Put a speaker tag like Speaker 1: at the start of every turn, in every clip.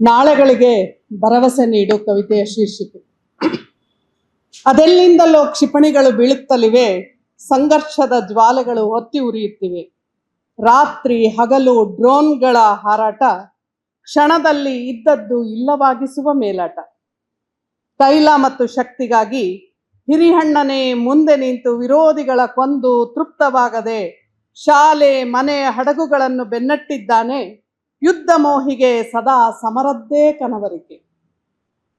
Speaker 1: ನಾಳೆಗಳಿಗೆ ಭರವಸೆ ನೀಡು ಕವಿತೆಯ ಶೀರ್ಷಿಕೆ. ಅದೆಲ್ಲಿಂದಲೋ ಕ್ಷಿಪಣಿಗಳು ಬೀಳುತ್ತಲಿವೆ, ಸಂಘರ್ಷದ ಜ್ವಾಲೆಗಳು ಹೊತ್ತಿ ಉರಿಯುತ್ತಿವೆ. ರಾತ್ರಿ ಹಗಲು ಡ್ರೋನ್ಗಳ ಹಾರಾಟ, ಕ್ಷಣದಲ್ಲಿ ಇದ್ದದ್ದು ಇಲ್ಲವಾಗಿಸುವ ಮೇಲಾಟ. ತೈಲ ಮತ್ತು ಶಕ್ತಿಗಾಗಿ ಹಿರಿಹಣ್ಣನೇ ಮುಂದೆ ನಿಂತು ವಿರೋಧಿಗಳ ಕೊಂದು ತೃಪ್ತವಾಗದೆ ಶಾಲೆ ಮನೆ ಹಡಗುಗಳನ್ನು ಬೆನ್ನಟ್ಟಿದ್ದಾನೆ. ಯುದ್ಧ ಮೋಹಿಗೆ ಸದಾ ಸಮರದ್ದೇ ಕನವರಿಕೆ.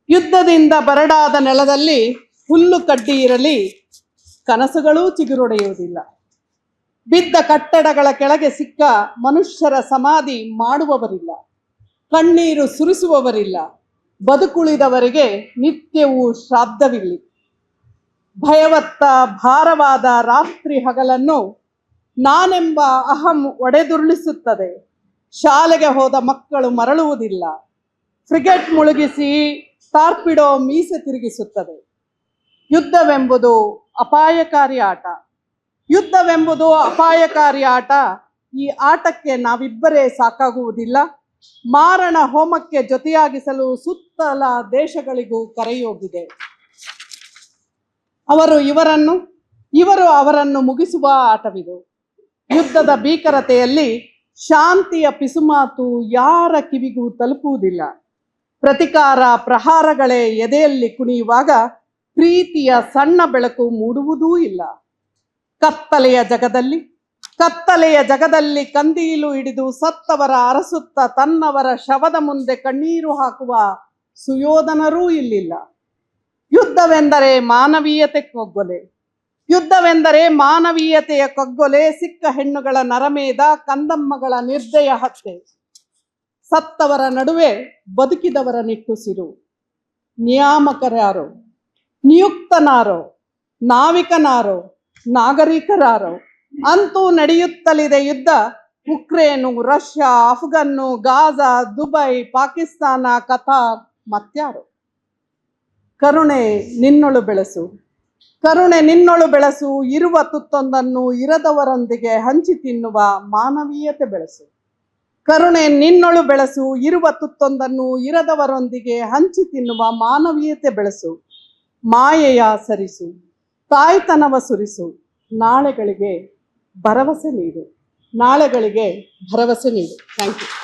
Speaker 1: ಯುದ್ಧದಿಂದ ಬರಡಾದ ನೆಲದಲ್ಲಿ ಹುಲ್ಲು ಕಡ್ಡಿ ಇರಲಿ, ಕನಸುಗಳೂ ಚಿಗುರೊಡೆಯುವುದಿಲ್ಲ. ಬಿದ್ದ ಕಟ್ಟಡಗಳ ಕೆಳಗೆ ಸಿಕ್ಕ ಮನುಷ್ಯರ ಸಮಾಧಿ ಮಾಡುವವರಿಲ್ಲ, ಕಣ್ಣೀರು ಸುರಿಸುವವರಿಲ್ಲ. ಬದುಕುಳಿದವರಿಗೆ ನಿತ್ಯವೂ ಶ್ರಾದ್ದವಿಲ್ಲ. ಭಯವತ್ತ ಭಾರವಾದ ರಾತ್ರಿ ಹಗಲನ್ನು ನಾನೆಂಬ ಅಹಂ ಒಡೆದುರುಳಿಸುತ್ತದೆ. ಶಾಲೆಗೆ ಹೋದ ಮಕ್ಕಳು ಮರಳುವುದಿಲ್ಲ. ಫ್ರಿಗೇಟ್ ಮುಳುಗಿಸಿ ಟಾರ್ಪಿಡೋ ಮೀಸೆ ತಿರುಗಿಸುತ್ತದೆ. ಯುದ್ಧವೆಂಬುದು ಅಪಾಯಕಾರಿ ಆಟ. ಯುದ್ಧವೆಂಬುದು ಅಪಾಯಕಾರಿ ಆಟ. ಈ ಆಟಕ್ಕೆ ನಾವಿಬ್ಬರೇ ಸಾಕಾಗುವುದಿಲ್ಲ. ಮಾರಣ ಹೋಮಕ್ಕೆ ಜೊತೆಯಾಗಿಸಲು ಸುತ್ತಲ ದೇಶಗಳಿಗೂ ಕರೆಯೋಗಿದೆ. ಅವರು ಇವರನ್ನು, ಇವರು ಅವರನ್ನು ಮುಗಿಸುವ ಆಟವಿದು. ಯುದ್ಧದ ಭೀಕರತೆಯಲ್ಲಿ ಶಾಂತಿಯ ಪಿಸುಮಾತು ಯಾರ ಕಿವಿಗೂ ತಲುಪುವುದಿಲ್ಲ. ಪ್ರತಿಕಾರ ಪ್ರಹಾರಗಳೇ ಎದೆಯಲ್ಲಿ ಕುಣಿಯುವಾಗ ಪ್ರೀತಿಯ ಸಣ್ಣ ಬೆಳಕು ಮೂಡುವುದೂ ಇಲ್ಲ. ಕತ್ತಲೆಯ ಜಗದಲ್ಲಿ ಕಂದೀಲು ಹಿಡಿದು ಸತ್ತವರ ಅರಸುತ್ತ ತನ್ನವರ ಶವದ ಮುಂದೆ ಕಣ್ಣೀರು ಹಾಕುವ ಸುಯೋಧನರೂ ಇಲ್ಲಿಲ್ಲ. ಯುದ್ಧವೆಂದರೆ ಮಾನವೀಯತೆ ಕೊಗ್ಗೊಲೆ. ಯುದ್ಧವೆಂದರೆ ಮಾನವೀಯತೆಯ ಕೊಗ್ಗೊಲೆ. ಸಿಕ್ಕ ಹೆಣ್ಣುಗಳ ನರಮೇಧ, ಕಂದಮ್ಮಗಳ ನಿರ್ದಯ ಹತ್ಯೆ. ಸತ್ತವರ ನಡುವೆ ಬದುಕಿದವರ ನಿಟ್ಟುಸಿರು. ನಿಯಾಮಕರಾರೋ, ನಿಯುಕ್ತನಾರೋ, ನಾವಿಕನಾರೋ, ನಾಗರಿಕರಾರೋ, ಅಂತೂ ನಡೆಯುತ್ತಲಿದೆ ಯುದ್ಧ. Ukraine, Russia, Afghan, Gaza, Dubai, Pakistan, Qatar, ಮತ್ಯಾರು. ಕರುಣೆ ನಿನ್ನೊಳು ಬೆಳೆಸು, ಕರುಣೆ ನಿನ್ನೊಳು ಬೆಳೆಸು. ಇರುವ ತುತ್ತೊಂದನ್ನು ಇರದವರೊಂದಿಗೆ ಹಂಚಿ ತಿನ್ನುವ ಮಾನವೀಯತೆ ಬೆಳೆಸು. ಕರುಣೆ ನಿನ್ನೊಳು ಬೆಳೆಸು. ಇರುವ ತುತ್ತೊಂದನ್ನು ಇರದವರೊಂದಿಗೆ ಹಂಚಿ ತಿನ್ನುವ ಮಾನವೀಯತೆ ಬೆಳೆಸು. ಮಾಯೆಯ ಸರಿಸು, ತಾಯ್ತನವ ಸುರಿಸು. ನಾಳೆಗಳಿಗೆ ಭರವಸೆ ನೀಡು, ನಾಳೆಗಳಿಗೆ ಭರವಸೆ ನೀಡು. Thank you.